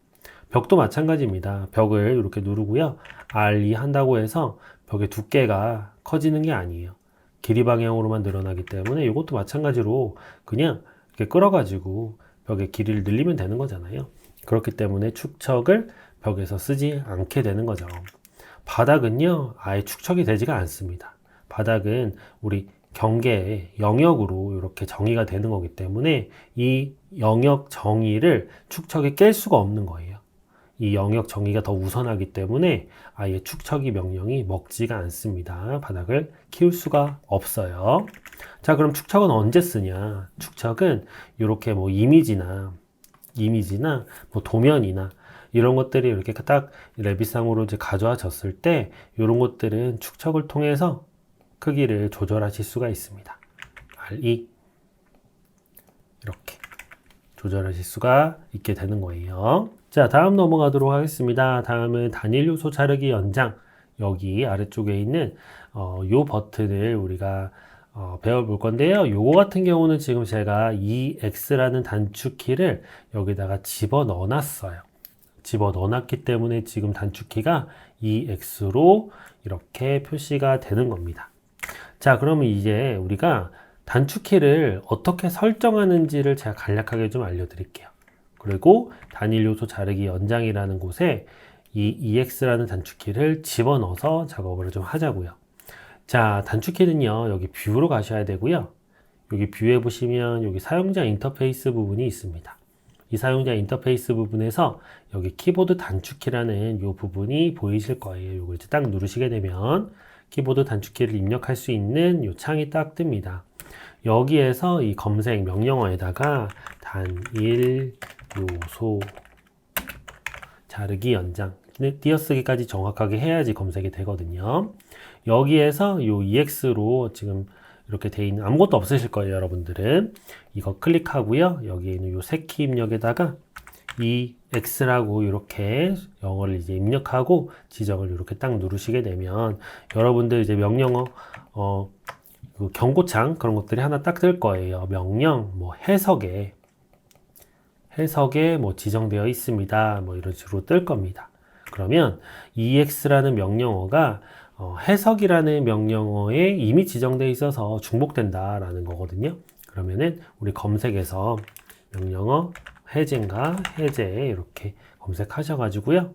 벽도 마찬가지입니다. 벽을 이렇게 누르고요. R2 한다고 해서 벽의 두께가 커지는 게 아니에요. 길이 방향으로만 늘어나기 때문에 이것도 마찬가지로 그냥 이렇게 끌어가지고 벽의 길이를 늘리면 되는 거잖아요. 그렇기 때문에 축척을 벽에서 쓰지 않게 되는 거죠. 바닥은요, 아예 축척이 되지가 않습니다. 바닥은 우리 경계의 영역으로 이렇게 정의가 되는 거기 때문에 이 영역 정의를 축척이 깰 수가 없는 거예요. 이 영역 정의가 더 우선하기 때문에 아예 축척이 명령이 먹지가 않습니다. 바닥을 키울 수가 없어요. 자, 그럼 축척은 언제 쓰냐? 축척은 이렇게 뭐 이미지나 뭐 도면이나 이런 것들이 이렇게 딱 레빗상으로 이제 가져와졌을 때 이런 것들은 축척을 통해서 크기를 조절하실 수가 있습니다. RE 이렇게 조절하실 수가 있게 되는 거예요. 자, 다음 넘어가도록 하겠습니다. 다음은 단일 요소 자르기 연장. 여기 아래쪽에 있는 요 버튼을 우리가 배워볼 건데요. 요거 같은 경우는 지금 제가 EX라는 단축키를 여기다가 집어 넣어놨어요. 집어 넣어놨기 때문에 지금 단축키가 EX로 이렇게 표시가 되는 겁니다. 자, 그러면 이제 우리가 단축키를 어떻게 설정하는지를 제가 간략하게 좀 알려드릴게요. 그리고 단일 요소 자르기 연장이라는 곳에 이 EX라는 단축키를 집어넣어서 작업을 좀 하자고요. 자, 단축키는요, 여기 뷰로 가셔야 되고요. 여기 뷰에 보시면 여기 사용자 인터페이스 부분이 있습니다. 이 사용자 인터페이스 부분에서 여기 키보드 단축키라는 이 부분이 보이실 거예요. 이걸 이제 딱 누르시게 되면 키보드 단축키를 입력할 수 있는 이 창이 딱 뜹니다. 여기에서 이 검색 명령어에다가 단일 요소 자르기 연장 띄어쓰기까지 정확하게 해야지 검색이 되거든요. 여기에서 요 EX로 지금 이렇게 돼 있는 아무것도 없으실 거예요, 여러분들은. 이거 클릭하고요. 여기에 있는 요 새키 입력에다가 EX라고 이렇게 영어를 이제 입력하고 지정을 이렇게 딱 누르시게 되면 여러분들 이제 명령어 그 경고창 그런 것들이 하나 딱 뜰 거예요. 명령 뭐 해석에 뭐 지정되어 있습니다. 뭐 이런 식으로 뜰 겁니다. 그러면 EX라는 명령어가 해석이라는 명령어에 이미 지정되어 있어서 중복된다라는 거거든요. 그러면은 우리 검색에서 명령어 해제인가 해제 이렇게 검색하셔가지고요.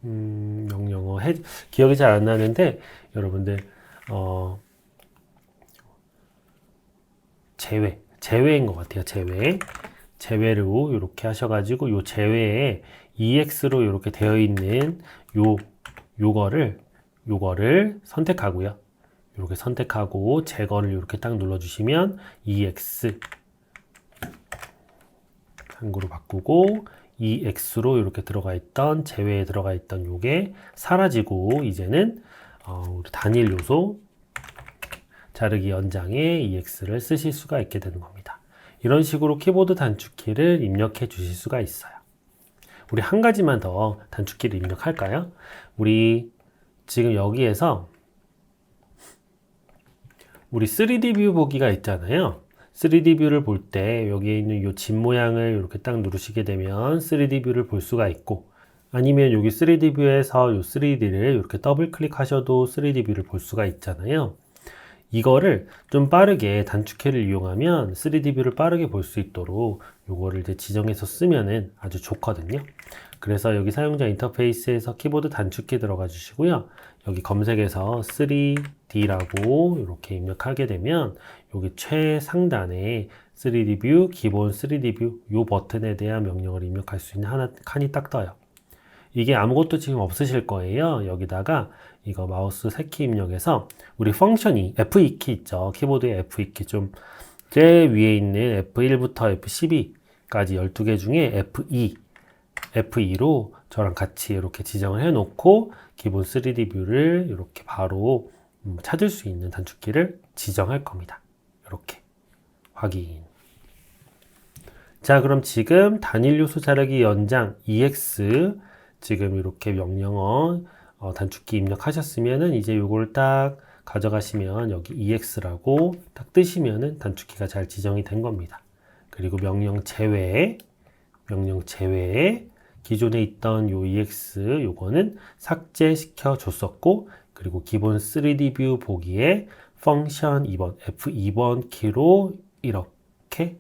명령어 해제 기억이 잘 안 나는데 여러분들 제외인 것 같아요. 제외로 이렇게 하셔가지고 요 제외에 EX로 이렇게 되어 있는 요거를 선택하고요. 이렇게 선택하고 제거를 이렇게 딱 눌러주시면 EX 한국으로 바꾸고 EX로 이렇게 들어가 있던 제외에 들어가 있던 요게 사라지고 이제는 우리 단일 요소 자르기 연장에 EX를 쓰실 수가 있게 되는 겁니다. 이런 식으로 키보드 단축키를 입력해 주실 수가 있어요. 우리 한 가지만 더 단축키를 입력할까요? 우리 지금 여기에서 우리 3D 뷰 보기가 있잖아요. 3D 뷰를 볼 때 여기에 있는 이 집 모양을 이렇게 딱 누르시게 되면 3D 뷰를 볼 수가 있고 아니면 여기 3D 뷰에서 이 3D를 이렇게 더블 클릭하셔도 3D 뷰를 볼 수가 있잖아요. 이거를 좀 빠르게 단축키를 이용하면 3D 뷰를 빠르게 볼 수 있도록 요거를 이제 지정해서 쓰면은 아주 좋거든요. 그래서 여기 사용자 인터페이스에서 키보드 단축키 들어가 주시고요. 여기 검색에서 3D라고 이렇게 입력하게 되면 여기 최상단에 3D 뷰, 기본 3D 뷰 요 버튼에 대한 명령을 입력할 수 있는 칸이 딱 떠요. 이게 아무것도 지금 없으실 거예요. 여기다가 이거 마우스 새키 입력해서 우리 펑션이 F2키 있죠. 키보드에 F2키 좀 제일 위에 있는 F1부터 F12까지 12개 중에 F2로 저랑 같이 이렇게 지정을 해 놓고 기본 3D 뷰를 이렇게 바로 찾을 수 있는 단축키를 지정할 겁니다. 이렇게 확인. 자, 그럼 지금 단일 요소 자르기 연장 EX 지금 이렇게 명령어 단축키 입력하셨으면은 이제 요걸 딱 가져가시면 여기 EX라고 딱 뜨시면은 단축키가 잘 지정이 된 겁니다. 그리고 명령 제외에 기존에 있던 요 EX 요거는 삭제시켜 줬었고 그리고 기본 3D 뷰 보기에 펑션 2번 F2번 키로 이렇게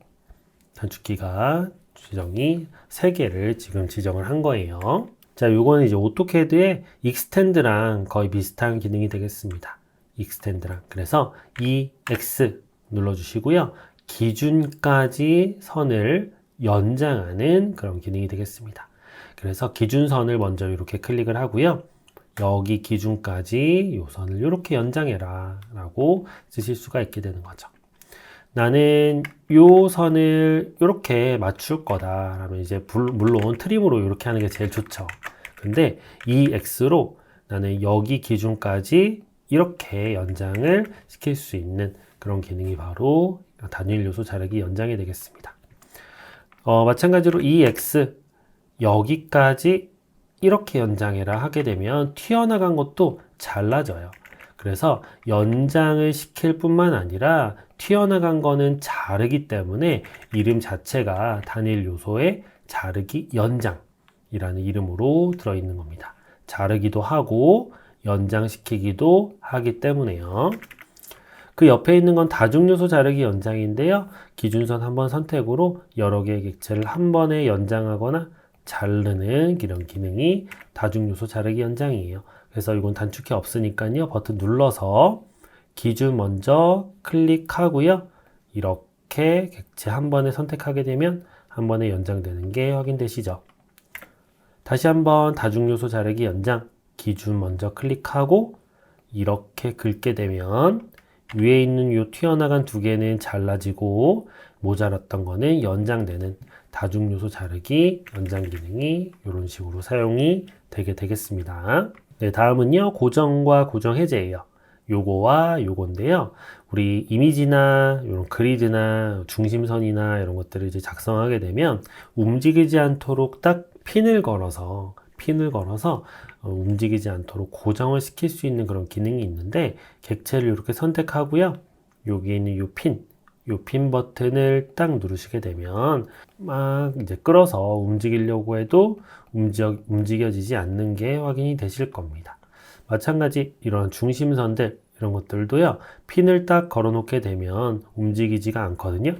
단축키가 지정이 3개를 지금 지정을 한 거예요. 자, 요거는 이제 오토캐드의 익스텐드랑 거의 비슷한 기능이 되겠습니다. extend랑. 그래서 EX 눌러주시고요. 기준까지 선을 연장하는 그런 기능이 되겠습니다. 그래서 기준선을 먼저 이렇게 클릭을 하고요. 여기 기준까지 이 선을 이렇게 연장해라 라고 쓰실 수가 있게 되는 거죠. 나는 이 선을 이렇게 맞출 거다 라면 이제 물론 트림으로 이렇게 하는 게 제일 좋죠. 근데 이 X로 나는 여기 기준까지 이렇게 연장을 시킬 수 있는 그런 기능이 바로 단일 요소 자르기 연장이 되겠습니다. 마찬가지로 이 X 여기까지 이렇게 연장해라 하게 되면 튀어나간 것도 잘라져요. 그래서 연장을 시킬 뿐만 아니라 튀어나간 거는 자르기 때문에 이름 자체가 단일 요소의 자르기 연장이라는 이름으로 들어있는 겁니다. 자르기도 하고 연장시키기도 하기 때문에요. 그 옆에 있는 건 다중요소 자르기 연장인데요. 기준선 한번 선택으로 여러 개의 객체를 한 번에 연장하거나 자르는 이런 기능이 다중요소 자르기 연장이에요. 그래서 이건 단축키 없으니까요. 버튼 눌러서 기준 먼저 클릭하고요. 이렇게 객체 한 번에 선택하게 되면 한 번에 연장되는 게 확인되시죠? 다시 한번 다중요소 자르기 연장 기준 먼저 클릭하고 이렇게 긁게 되면 위에 있는 요 튀어나간 두 개는 잘라지고 모자랐던 거는 연장되는 다중요소 자르기 연장 기능이 이런 식으로 사용이 되게 되겠습니다. 네, 다음은요 고정과 고정 해제예요. 요거와 요건데요. 우리 이미지나 이런 그리드나 중심선이나 이런 것들을 이제 작성하게 되면 움직이지 않도록 딱 핀을 걸어서 움직이지 않도록 고정을 시킬 수 있는 그런 기능이 있는데 객체를 이렇게 선택하고요. 여기 있는 요 핀 버튼을 딱 누르시게 되면 막 이제 끌어서 움직이려고 해도 움직여지지 않는 게 확인이 되실 겁니다. 마찬가지 이런 중심선들 이런 것들도요. 핀을 딱 걸어 놓게 되면 움직이지가 않거든요.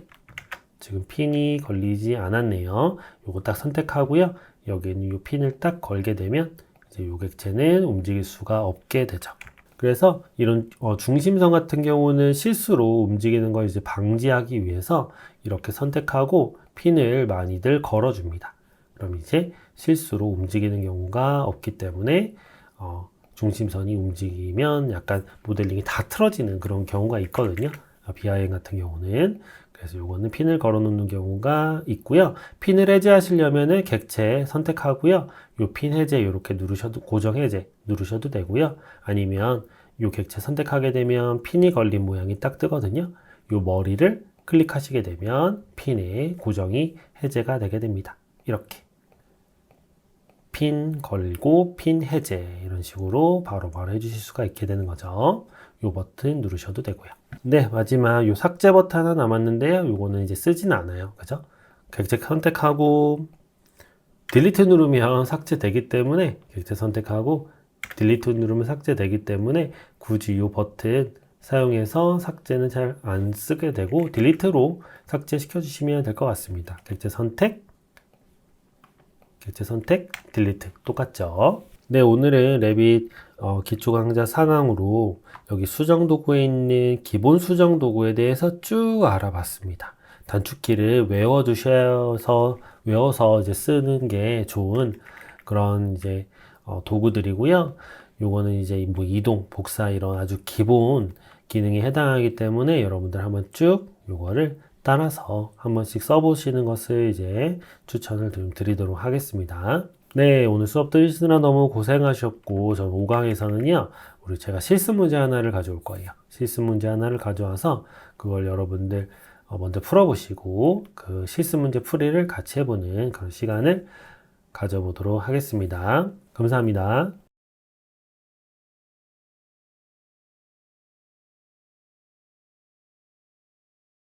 지금 핀이 걸리지 않았네요. 요거 딱 선택하고요. 여기 있는 요 핀을 딱 걸게 되면 이제 요 객체는 움직일 수가 없게 되죠. 그래서 이런 중심선 같은 경우는 실수로 움직이는 걸 이제 방지하기 위해서 이렇게 선택하고 핀을 많이들 걸어줍니다. 그럼 이제 실수로 움직이는 경우가 없기 때문에 중심선이 움직이면 약간 모델링이 다 틀어지는 그런 경우가 있거든요. 비하행 같은 경우는. 그래서 요거는 핀을 걸어 놓는 경우가 있고요. 핀을 해제하시려면은 객체 선택하고요. 요 핀 해제 이렇게 누르셔도 고정 해제 누르셔도 되고요. 아니면 요 객체 선택하게 되면 핀이 걸린 모양이 딱 뜨거든요. 요 머리를 클릭하시게 되면 핀의 고정이 해제가 되게 됩니다. 이렇게 핀 걸고 핀 해제 이런 식으로 바로바로 해주실 수가 있게 되는 거죠. 요 버튼 누르셔도 되고요. 네, 마지막 요 삭제 버튼 하나 남았는데요. 요거는 이제 쓰진 않아요. 그죠? 객체 선택하고 딜리트 누르면 삭제되기 때문에 객체 선택하고 딜리트 누르면 삭제되기 때문에 굳이 이 버튼 사용해서 삭제는 잘 안 쓰게 되고 딜리트로 삭제시켜 주시면 될 것 같습니다. 객체 선택, 딜리트 똑같죠? 네, 오늘은 레빗 기초 강좌 4강으로 여기 수정 도구에 있는 기본 수정 도구에 대해서 쭉 알아봤습니다. 단축키를 외워서 이제 쓰는 게 좋은 그런 이제 도구들이고요. 요거는 이제 뭐 이동, 복사 이런 아주 기본 기능에 해당하기 때문에 여러분들 한번 쭉 요거를 따라서 한 번씩 써보시는 것을 이제 추천을 좀 드리도록 하겠습니다. 네, 오늘 수업 들으시느라 너무 고생하셨고, 전 5강에서는요, 제가 실습 문제 하나를 가져올 거예요. 실습 문제 하나를 가져와서 그걸 여러분들 먼저 풀어보시고, 그 실습 문제 풀이를 같이 해보는 그런 시간을 가져보도록 하겠습니다. 감사합니다.